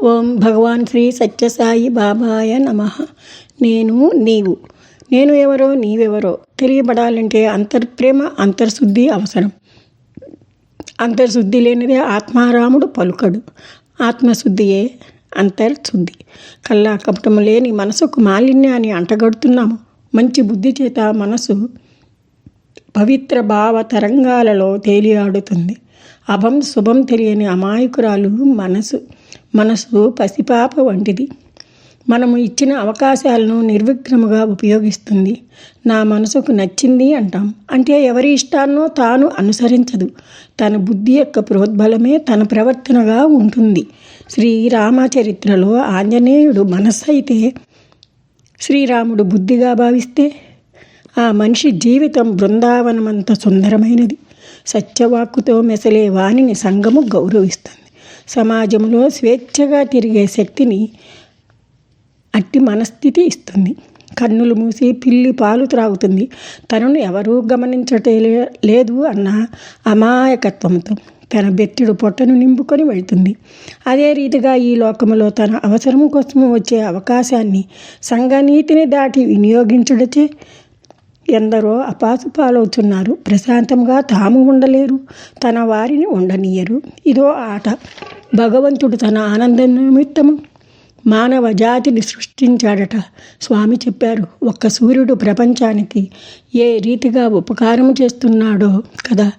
ఓం భగవాన్ శ్రీ సత్యసాయి బాబాయ నమః. నేను ఎవరో నీవెవరో తెలియబడాలంటే అంతర్ప్రేమ అంతర్శుద్ధి అవసరం. అంతర్శుద్ధి లేనిదే ఆత్మారాముడు పలుకడు. ఆత్మశుద్ధియే అంతర్శుద్ధి. కల్లా కపటము లేని మనసుకు మాలిన్యాన్ని అంటగడుతున్నాము. మంచి బుద్ధి చేత మనసు పవిత్ర భావ తరంగాలలో తేలియాడుతుంది. అభం శుభం తెలియని అమాయకురాలు మనసు పసిపాప వంటిది. మనము ఇచ్చిన అవకాశాలను నిర్విఘ్నముగా ఉపయోగిస్తుంది. నా మనసుకు నచ్చింది అంటాం. అంటే ఎవరి ఇష్టాన్నో తాను అనుసరించదు. తన బుద్ధి యొక్క ప్రోద్బలమే తన ప్రవర్తనగా ఉంటుంది. శ్రీరామచరిత్రలో ఆంజనేయుడు మనస్సు అయితే శ్రీరాముడు బుద్ధిగా భావిస్తే ఆ మనిషి జీవితం బృందావనమంత సుందరమైనది. సత్యవాక్కుతో మెసలే వాణిని సంఘము గౌరవిస్తుంది. సమాజంలో స్వేచ్ఛగా తిరిగే శక్తిని అట్టి మనస్థితి ఇస్తుంది. కన్నులు మూసి పిల్లి పాలు త్రాగుతుంది. తనను ఎవరూ గమనించటే లేదు అన్న అమాయకత్వంతో తన బెత్తిడు పొట్టను నింపుకొని వెళ్తుంది. అదే రీతిగా ఈ లోకములో తన అవసరం కోసం వచ్చే అవకాశాన్ని సంఘనీతిని దాటి వినియోగించుటచే ఎందరో అపాసుపాలవుతున్నారు. ప్రశాంతంగా తాము ఉండలేరు, తన వారిని ఉండనీయరు. ఇదో ఆట. భగవంతుడు తన ఆనందం నిమిత్తము మానవ జాతిని సృష్టించాడట. స్వామి చెప్పారు. ఒక్క సూర్యుడు ప్రపంచానికి ఏ రీతిగా ఉపకారం చేస్తున్నాడో కదా.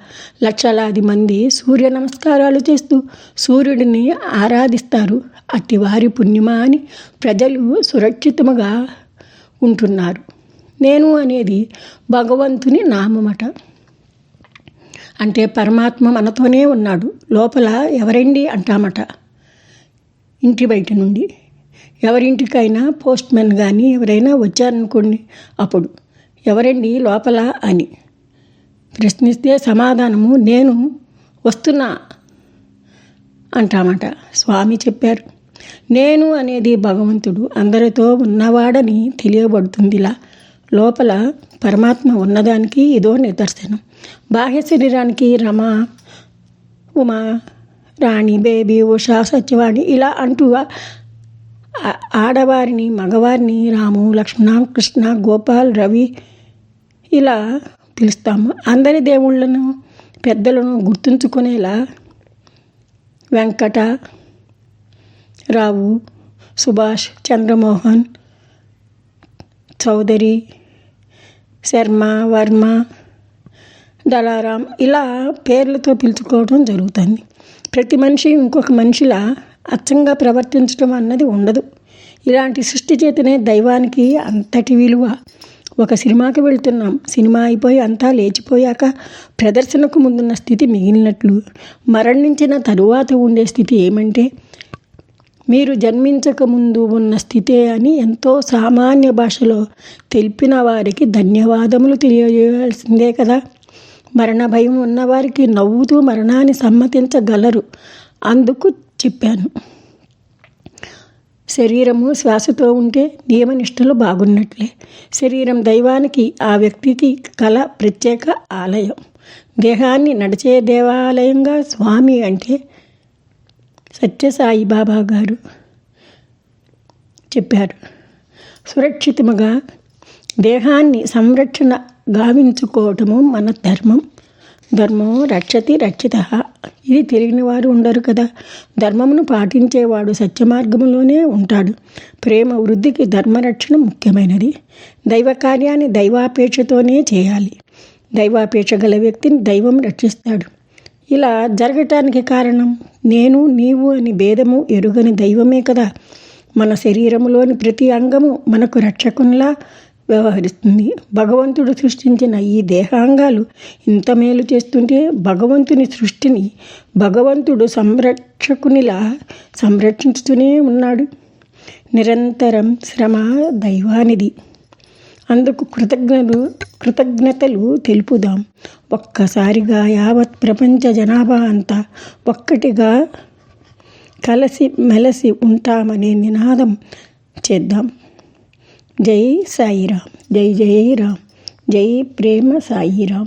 లక్షలాది మంది సూర్య నమస్కారాలు చేస్తూ సూర్యుడిని ఆరాధిస్తారు. అట్టి వారి పుణ్యమా అని ప్రజలు సురక్షితముగా ఉంటున్నారు. నేను అనేది భగవంతుని నామమట. అంటే పరమాత్మ మనతోనే ఉన్నాడు. లోపల ఎవరండి అంటామట. ఇంటి బయట నుండి ఎవరింటికైనా పోస్ట్మెన్ కానీ ఎవరైనా వచ్చారనుకోండి, అప్పుడు ఎవరండి లోపల అని ప్రశ్నిస్తే సమాధానము నేను వస్తున్నా అంటామట. స్వామి చెప్పారు. నేను అనేది భగవంతుడు అందరితో ఉన్నవాడని తెలియబడుతుందిలా. లోపల పరమాత్మ ఉన్నదానికి ఇదో నిదర్శనం. బాహ్య శరీరానికి రమ, ఉమా, రాణి, బేబీ, ఉషా, సత్యవాణి ఇలా అంటూ ఆడవారిని మగవారిని రాము, లక్ష్మణ, కృష్ణ, గోపాల్, రవి ఇలా పిలుస్తాము. అందరి దేవుళ్ళను పెద్దలను గుర్తుంచుకునేలా వెంకట, రావు, సుభాష్, చంద్రమోహన్, చౌదరి, శర్మ, వర్మ, దళారాం ఇలా పేర్లతో పిలుచుకోవడం జరుగుతుంది. ప్రతి మనిషి ఇంకొక మనిషిలా అచ్చంగా ప్రవర్తించడం అన్నది ఉండదు. ఇలాంటి సృష్టి చేతనే దైవానికి అంతటి విలువ. ఒక సినిమాకి వెళ్తున్నాం. సినిమా అయిపోయి అంతా లేచిపోయాక ప్రదర్శనకు ముందున్న స్థితి మిగిలినట్లు మరణించిన తరువాత ఉండే స్థితి ఏమంటే మీరు జన్మించక ముందు ఉన్న స్థితే అని ఎంతో సామాన్య భాషలో తెలిపిన వారికి ధన్యవాదములు తెలియజేయాల్సిందే కదా. మరణ భయం ఉన్నవారికి నవ్వుతూ మరణాన్ని సమ్మతించగలరు. అందుకు చెప్పాను. శరీరము శ్వాసతో ఉంటే నియమనిష్టలు బాగున్నట్లే. శరీరం దైవానికి, ఆ వ్యక్తికి కల ప్రత్యేక ఆలయం. దేహాన్ని నడిచే దేవాలయంగా స్వామి అంటే సత్యసాయి బాబా గారు చెప్పారు. సురక్షితముగా దేహాన్ని సంరక్షణ గావించుకోవటము మన ధర్మం. ధర్మం రక్షతి రక్షితః. ఇది తెలియని వారు ఉండరు కదా. ధర్మమును పాటించేవాడు సత్యమార్గంలోనే ఉంటాడు. ప్రేమ వృద్ధికి ధర్మరక్షణ ముఖ్యమైనది. దైవ కార్యాన్ని దైవాపేక్షతోనే చేయాలి. దైవాపేక్ష గల వ్యక్తిని దైవం రక్షిస్తాడు. ఇలా జరగటానికి కారణం నేను నీవు అని భేదము ఎరుగని దైవమే కదా. మన శరీరంలోని ప్రతి అంగము మనకు రక్షకునిలా వ్యవహరిస్తుంది. భగవంతుడు సృష్టించిన ఈ దేహాంగాలు ఇంత మేలు చేస్తుంటే భగవంతుని సృష్టిని భగవంతుడు సంరక్షకునిలా సంరక్షిస్తూనే ఉన్నాడు. నిరంతరం శ్రమ దైవానిది. అందుకు కృతజ్ఞతలు తెలుపుదాం. ఒక్కసారిగా యావత్ ప్రపంచ జనాభా అంతా ఒక్కటిగా కలిసి మెలసి ఉంటామనే నినాదం చేద్దాం. జై సాయిరామ్. జై జై రామ్. జై ప్రేమ సాయిరామ్.